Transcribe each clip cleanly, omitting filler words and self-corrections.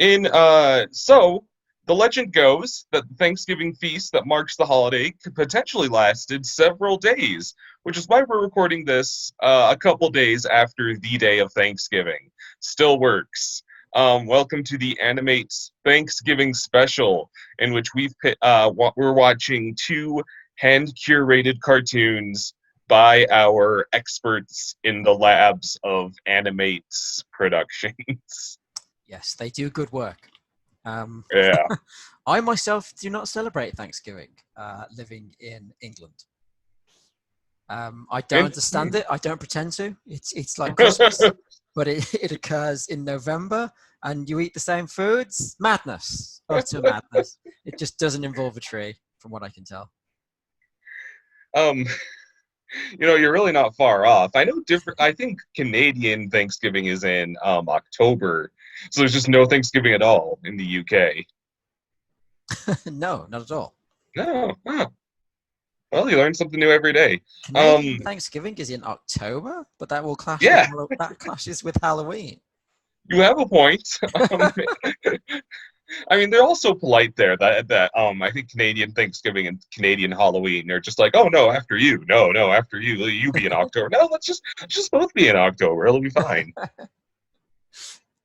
So the legend goes that the Thanksgiving feast that marks the holiday could potentially lasted several days, which is why we're recording this a couple days after the day of Thanksgiving. Still works. Welcome to the Animates Thanksgiving special, in which we're watching two hand curated cartoons by our experts in the labs of Animates Productions. Yes, they do good work. Yeah. I myself do not celebrate Thanksgiving, living in England. I don't understand it. I don't pretend to. It's like Christmas, but it occurs in November, and you eat the same foods. Madness, utter madness. It just doesn't involve a tree, from what I can tell. um, you're really not far off. I know different. I think Canadian Thanksgiving is in October, so there's just no Thanksgiving at all in the UK. No, not at all. No. Huh. Well, you learn something new every day. Canadian Thanksgiving is in October, but that will clash. Yeah. That clashes with Halloween. You have a point. Um, I mean, they're also polite there. That I think Canadian Thanksgiving and Canadian Halloween are just like, oh no, after you, no, after you, you be in October. No, let's just both be in October. It'll be fine.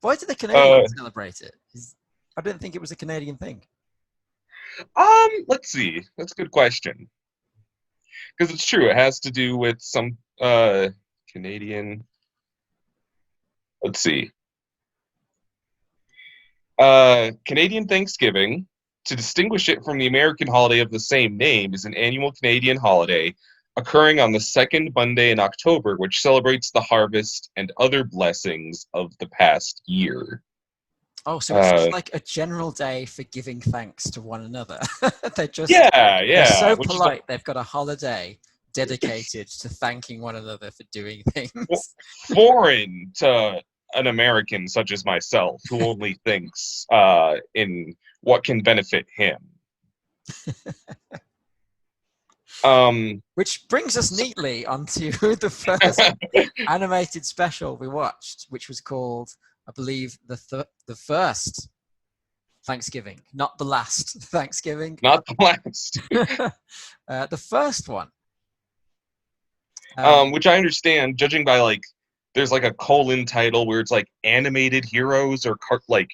Why do the Canadians celebrate it? I didn't think it was a Canadian thing. Let's see. That's a good question. Because it's true, it has to do with some Canadian. Let's see. Canadian Thanksgiving, to distinguish it from the American holiday of the same name, is an annual Canadian holiday occurring on the second Monday in October, which celebrates the harvest and other blessings of the past year. Oh, so it's just like a general day for giving thanks to one another. Yeah. They're so polite. They've got a holiday dedicated to thanking one another for doing things. Foreign to an American such as myself, who only thinks in what can benefit him. Which brings us neatly onto the first animated special we watched, which was called, I believe, the first Thanksgiving, not the last Thanksgiving. Not the last. The first one. Which I understand, judging by like, there's like a colon title where it's like animated heroes or like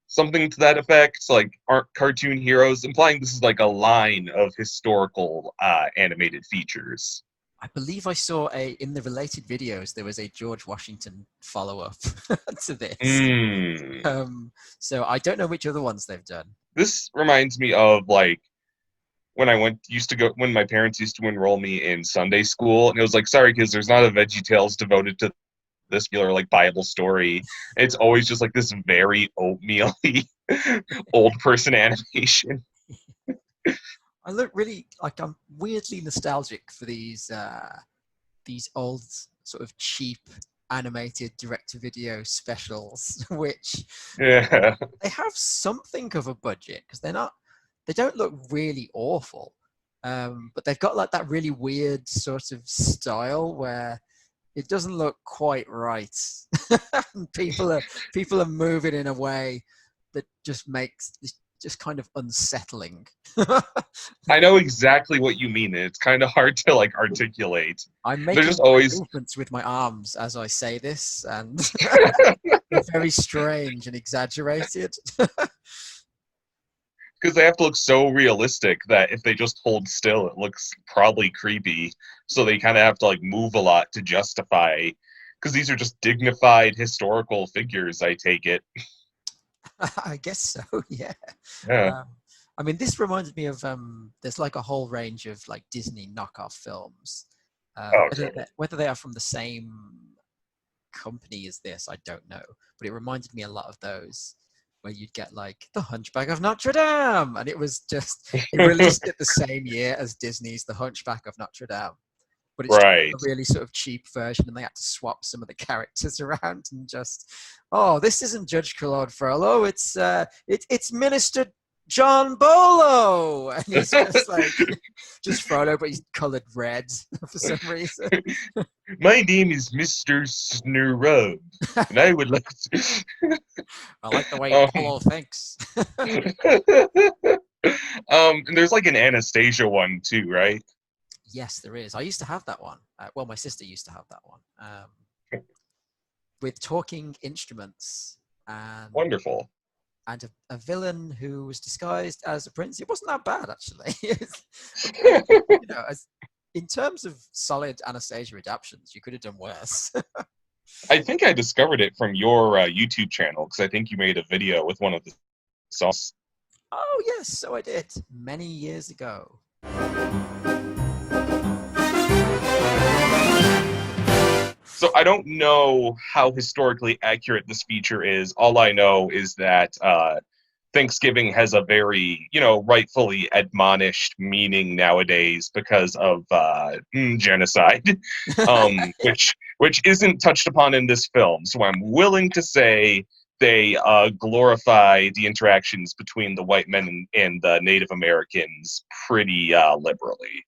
something to that effect, like aren't cartoon heroes, implying this is like a line of historical animated features. I believe I saw in the related videos there was a George Washington follow-up to this. So I don't know which other ones they've done. This reminds me of like when when my parents used to enroll me in Sunday school, and it was like, sorry kids, there's not a Veggie Tales devoted to this particular like Bible story. It's always just like this very oatmeal-y old person animation. I look really like I'm weirdly nostalgic for these old sort of cheap animated direct-to-video specials, which they have something of a budget because they don't look really awful, but they've got like that really weird sort of style where it doesn't look quite right. people are moving in a way that just makes just kind of unsettling. I know exactly what you mean. It's kind of hard to like articulate. I'm making just always movements with my arms as I say this, and they're very strange and exaggerated. Because they have to look so realistic that if they just hold still, it looks probably creepy. So they kind of have to like move a lot to justify. Because these are just dignified historical figures, I take it. I guess so, yeah. Yeah. I mean, this reminded me of there's like a whole range of like Disney knockoff films. Whether they are from the same company as this, I don't know. But it reminded me a lot of those where you'd get like The Hunchback of Notre Dame, and it was just it released it the same year as Disney's The Hunchback of Notre Dame. But it's right. a really sort of cheap version, and they had to swap some of the characters around and just, this isn't Judge Claude Frollo, it's Minister John Bolo, and he's just like just Frodo, but he's coloured red for some reason. My name is Mr. Snurrub, and I would like to. I like the way Um, Bolo thinks. and there's like an Anastasia one too, right? Yes, there is. I used to have that one. Well, my sister used to have that one with talking instruments and Wonderful. a villain who was disguised as a prince. It wasn't that bad, actually. In terms of solid Anastasia adaptions, you could have done worse. I think I discovered it from your YouTube channel because I think you made a video with one of the songs. Oh, yes, so I did many years ago. So I don't know how historically accurate this feature is. All I know is that Thanksgiving has a very, rightfully admonished meaning nowadays because of genocide, which isn't touched upon in this film. So I'm willing to say they glorify the interactions between the white men and the Native Americans pretty liberally.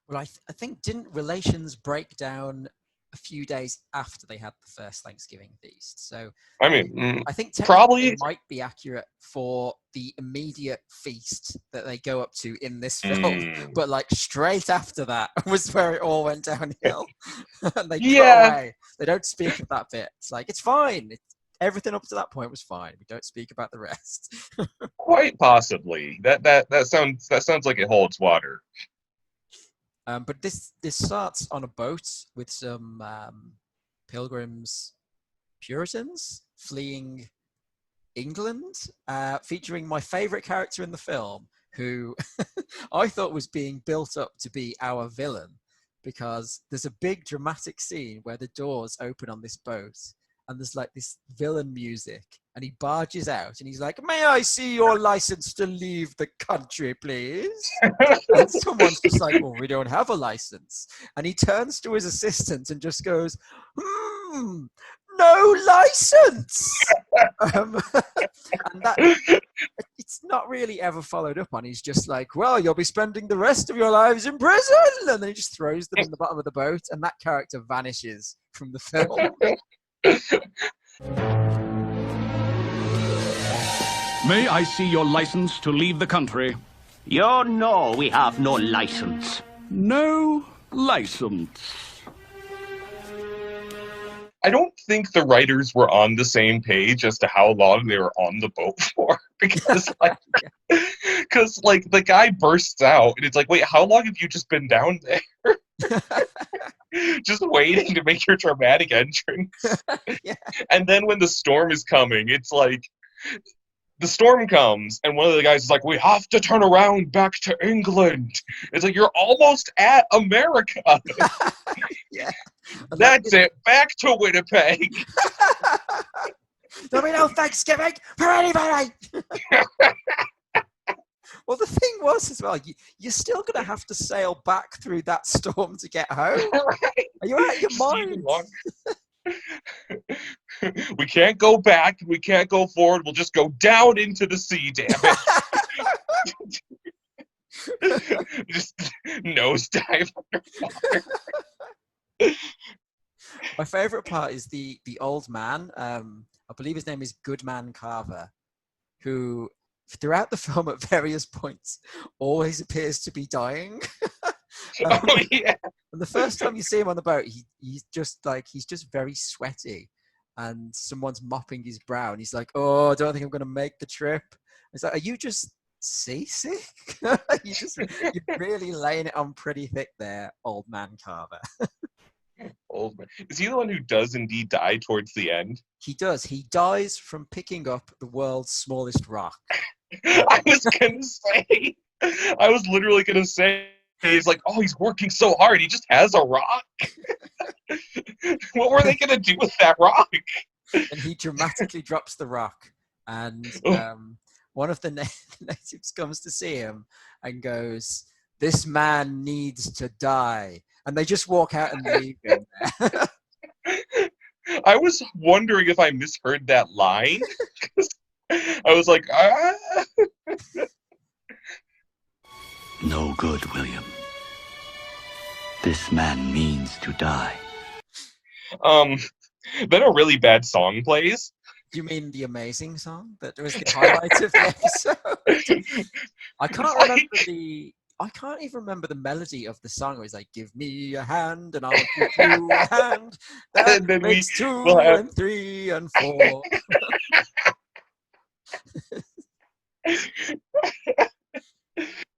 Well, I think didn't relations break down a few days after they had the first Thanksgiving feast? So I mean, I think probably it might be accurate for the immediate feast that they go up to in this film, but like straight after that was where it all went downhill. And they cut away. They don't speak of that bit. It's like it's fine. Everything up to that point was fine. We don't speak about the rest. Quite possibly. That sounds like it holds water. But this starts on a boat with some pilgrims, Puritans fleeing England, featuring my favourite character in the film, who I thought was being built up to be our villain, because there's a big dramatic scene where the doors open on this boat and there's like this villain music, and he barges out and he's like, "May I see your license to leave the country, please?" And someone's just like, "Well, we don't have a license." And he turns to his assistant and just goes, "No license." And that it's not really ever followed up on. He's just like, "Well, you'll be spending the rest of your lives in prison." And then he just throws them in the bottom of the boat, and that character vanishes from the film. May I see your license to leave the country? No, we have no license. No license. I don't think the writers were on the same page as to how long they were on the boat for, because the guy bursts out and it's like, wait, how long have you just been down there? Just waiting to make your dramatic entrance. Yeah. And then when the storm is coming, it's like the storm comes and one of the guys is like, we have to turn around back to England. It's like, you're almost at America. Yeah. That's it. Back to Winnipeg. There'll be no Thanksgiving for anybody. Well, the thing was as well, you're still going to have to sail back through that storm to get home. Right. Are you out of your mind? We can't go back. We can't go forward. We'll just go down into the sea, damn it. Just nosedive underwater. My favorite part is the old man. I believe his name is Goodman Carver, who throughout the film at various points always appears to be dying. Oh, yeah. And the first time you see him on the boat, he's just very sweaty, and someone's mopping his brow, and he's like, "Oh, I don't think I'm going to make the trip." It's like, are you just seasick? You're really laying it on pretty thick there, old man Carver. Old man. Is he the one who does indeed die towards the end? He does. He dies from picking up the world's smallest rock. I was literally going to say, he's like, oh, he's working so hard. He just has a rock. What were they going to do with that rock? And he dramatically drops the rock. And one of the natives comes to see him and goes, "This man needs to die." And they just walk out and leave him there. I was wondering if I misheard that line. I was like, ah. No good, William. This man means to die. Then a really bad song plays. You mean the amazing song that was the highlight of the episode? I can't even remember the melody of the song. It was like, "Give me a hand, and I'll give you a hand." That And then makes two will have- and three and four.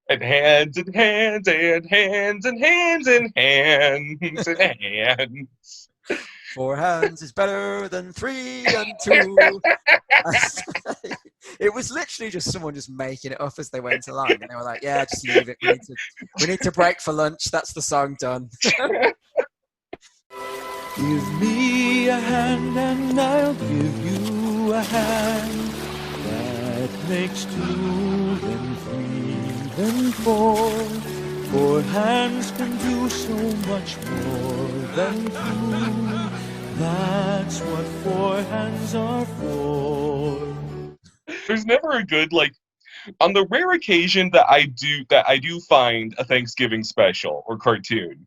And hands and hands and hands and hands and hands and hands. 4 hands is better than 3 and 2. It was literally just someone just making it up as they went along, and they were like, "Yeah, just leave it. We need to break for lunch. That's the song done." Give me a hand and I'll give you a hand. That makes 2, then 3, then 4. 4 hands can do so much more than 2. That's what 4 hands are for. There's never a good, like, on the rare occasion that I do find a Thanksgiving special or cartoon.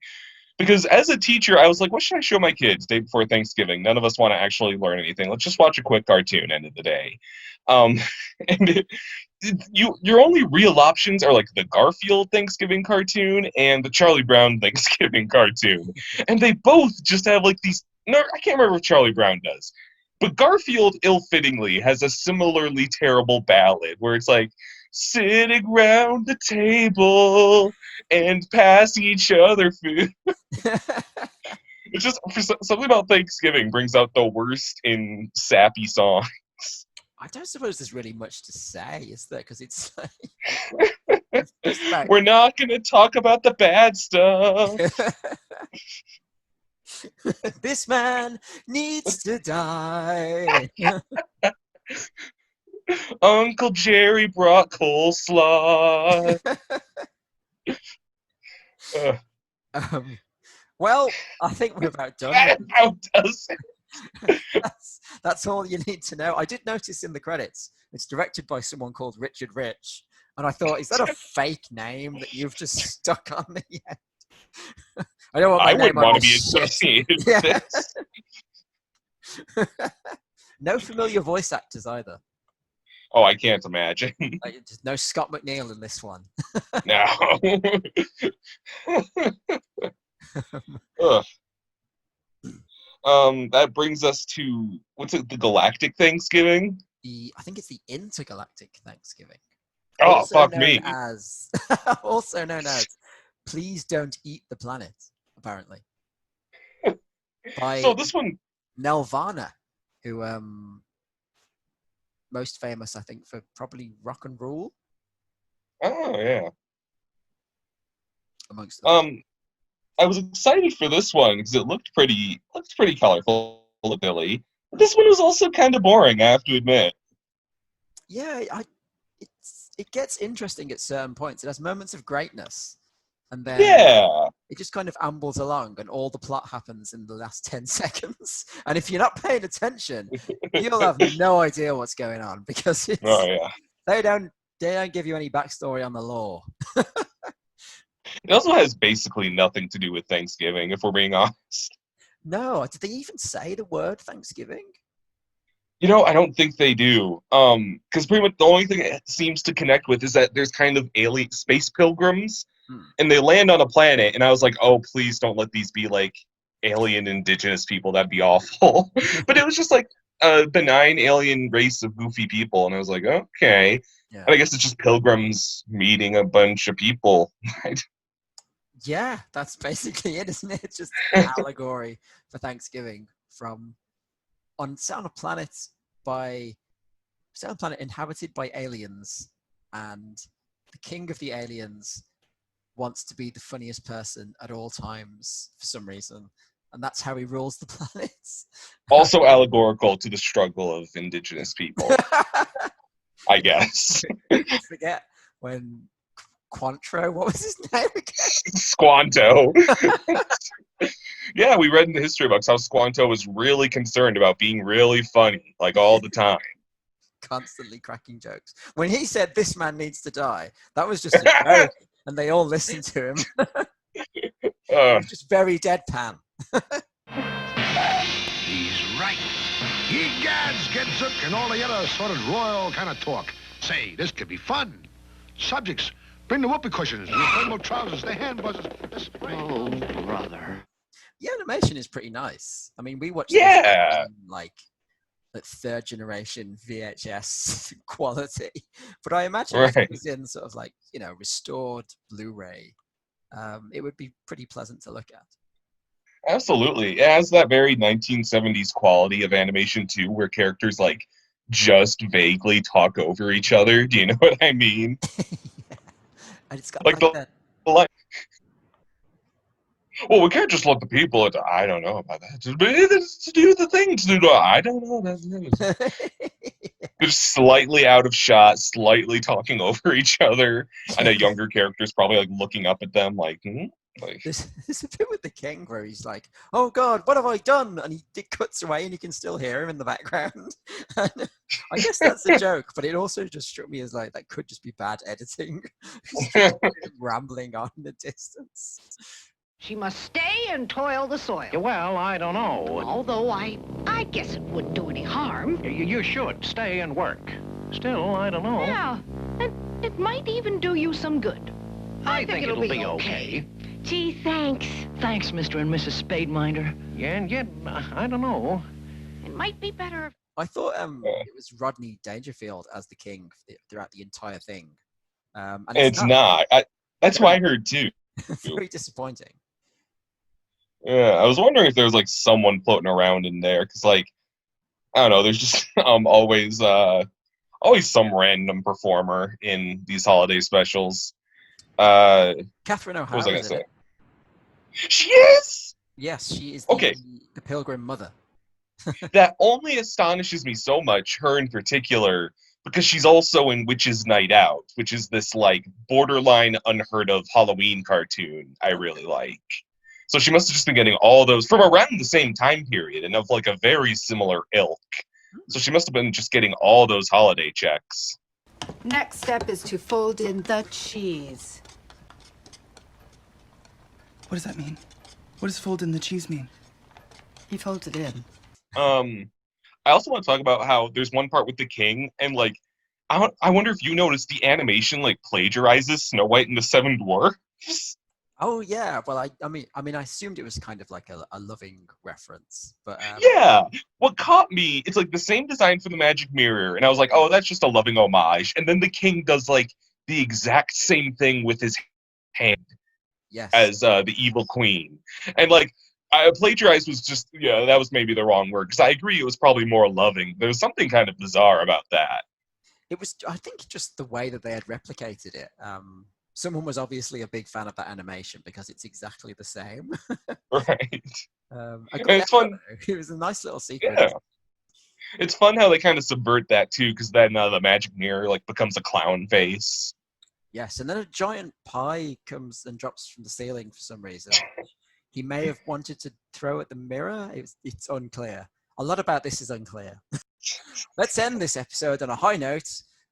Because as a teacher, I was like, what should I show my kids day before Thanksgiving? None of us want to actually learn anything. Let's just watch a quick cartoon, end of the day. And your only real options are like the Garfield Thanksgiving cartoon and the Charlie Brown Thanksgiving cartoon. And they both just have like these, no, I can't remember what Charlie Brown does. But Garfield, ill-fittingly, has a similarly terrible ballad where it's like, sitting round the table and pass each other food. It's just, something about Thanksgiving brings out the worst in sappy songs. I don't suppose there's really much to say, is there? Because it's like, We're not going to talk about the bad stuff. This man needs to die. Uncle Jerry brought coleslaw. Well, I think we're about done. How does it? That's all you need to know. I did notice in the credits, it's directed by someone called Richard Rich. And I thought, is that a fake name that you've just stuck on the end? I don't want my I name wouldn't on want to be this shit. associated Yeah. with this. No familiar voice actors either. Oh, I can't imagine. Like, just no Scott McNeil in this one. No. Ugh. That brings us to, what's it, the Galactic Thanksgiving? I think it's the Intergalactic Thanksgiving. Oh, Also fuck known me. Also known as Please Don't Eat the Planet, apparently. By So this one, Nelvana, who most famous, I think, for probably Rock and Roll, oh yeah. amongst them. I was excited for this one because it looked pretty colorful, Billy. But this one was also kind of boring, I have to admit. Yeah, it gets interesting at certain points. It has moments of greatness, and then Yeah. it just kind of ambles along, and all the plot happens in the last 10 seconds. And if you're not paying attention, you'll have no idea what's going on, because it's, Oh yeah. they don't give you any backstory on the lore. It also has basically nothing to do with Thanksgiving, if we're being honest. No, did they even say the word Thanksgiving? You know, I don't think they do. Because pretty much the only thing it seems to connect with is that there's kind of alien space pilgrims, and they land on a planet, and I was like, oh, please don't let these be like alien indigenous people. That'd be awful. But it was just like a benign alien race of goofy people, and I was like, okay. Yeah. And I guess it's just pilgrims meeting a bunch of people. Yeah, that's basically it, isn't it? It's just an allegory for Thanksgiving set on a planet inhabited by aliens, and the king of the aliens wants to be the funniest person at all times for some reason, and that's how he rules the planets. Also allegorical to the struggle of indigenous people, I guess. Forget when Quantro, what was his name again? Squanto. Yeah, we read in the history books how Squanto was really concerned about being really funny, like all the time. constantly cracking jokes. When he said this man needs to die, that was just a joke, and they all listened to him. It was just very deadpan. He's right. Egads, Gedzook, and all the other sort of royal kind of talk. Say, this could be fun. Subjects, bring the whoopee cushions, the thermal trousers, the hand buzzers, the spray. Oh, brother. The animation is pretty nice. I mean, we watched Yeah. this in, like third generation VHS quality, but I imagine if Right. it was in sort of like, you know, restored Blu-ray, it would be pretty pleasant to look at. Absolutely. It has that very 1970s quality of animation too, where characters like just vaguely talk over each other. Do you know what I mean? And it's got Like like the- that. Like, well, we can't just let the people. I don't know about that. To do the thing to do. I don't know. Just slightly out of shot, slightly talking over each other. I know younger characters probably like looking up at them like, like There's a bit with the king where he's like, "Oh God, what have I done?" And he cuts away, and you can still hear him in the background. And I guess that's a joke, but it also just struck me as like that could just be bad editing. Just rambling on in the distance. She must stay and toil the soil. Well, I don't know. Although I guess it wouldn't do any harm. You should stay and work. Still, I don't know. Yeah, and it might even do you some good. I think it'll be okay. Gee, thanks. Thanks, Mr. and Mrs. Spademinder. Yeah, and yet, I don't know. It might be better if I thought it was Rodney Dangerfield as the king throughout the entire thing. And it's not. That's what I heard too. Very disappointing. Yeah, I was wondering if there was like someone floating around in there, because like I don't know, there's just always some random performer in these holiday specials. Catherine What was I O'Hara. gonna Is say? it? She is. Yes, she is Okay. the Pilgrim Mother. That only astonishes me so much, her in particular, because she's also in Witch's Night Out, which is this like borderline unheard of Halloween cartoon I really like. So she must have just been getting all those from around the same time period and of like a very similar ilk. So she must have been just getting all those holiday checks. Next step is to fold in the cheese. What does that mean? What does fold in the cheese mean? He folds it in. I also want to talk about how there's one part with the king, and like, I wonder if you noticed the animation like plagiarizes Snow White and the Seven Dwarfs. Oh yeah, well I mean I assumed it was kind of like a loving reference, but Yeah, what caught me, it's like the same design for the magic mirror, and I was like, oh, that's just a loving homage. And then the king does like the exact same thing with his hand yes, as the evil queen, and like. Plagiarized was just, yeah, that was maybe the wrong word, because I agree it was probably more loving. There was something kind of bizarre about that. it was. I think just the way that they had replicated it. Someone was obviously a big fan of that animation because it's exactly the same. Right. A good It's fun. effort, though. It was a nice little sequence. Yeah. It's fun how they kind of subvert that too, because then the magic mirror like becomes a clown face. Yes, and then a giant pie comes and drops from the ceiling for some reason. He may have wanted to throw at the mirror. It's unclear. A lot about this is unclear. Let's end this episode on a high note,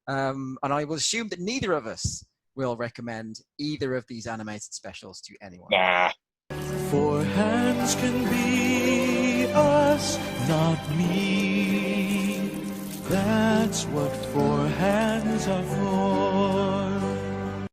and I will assume that neither of us will recommend either of these animated specials to anyone. Nah. Four hands can be us, not me. That's what four hands are for.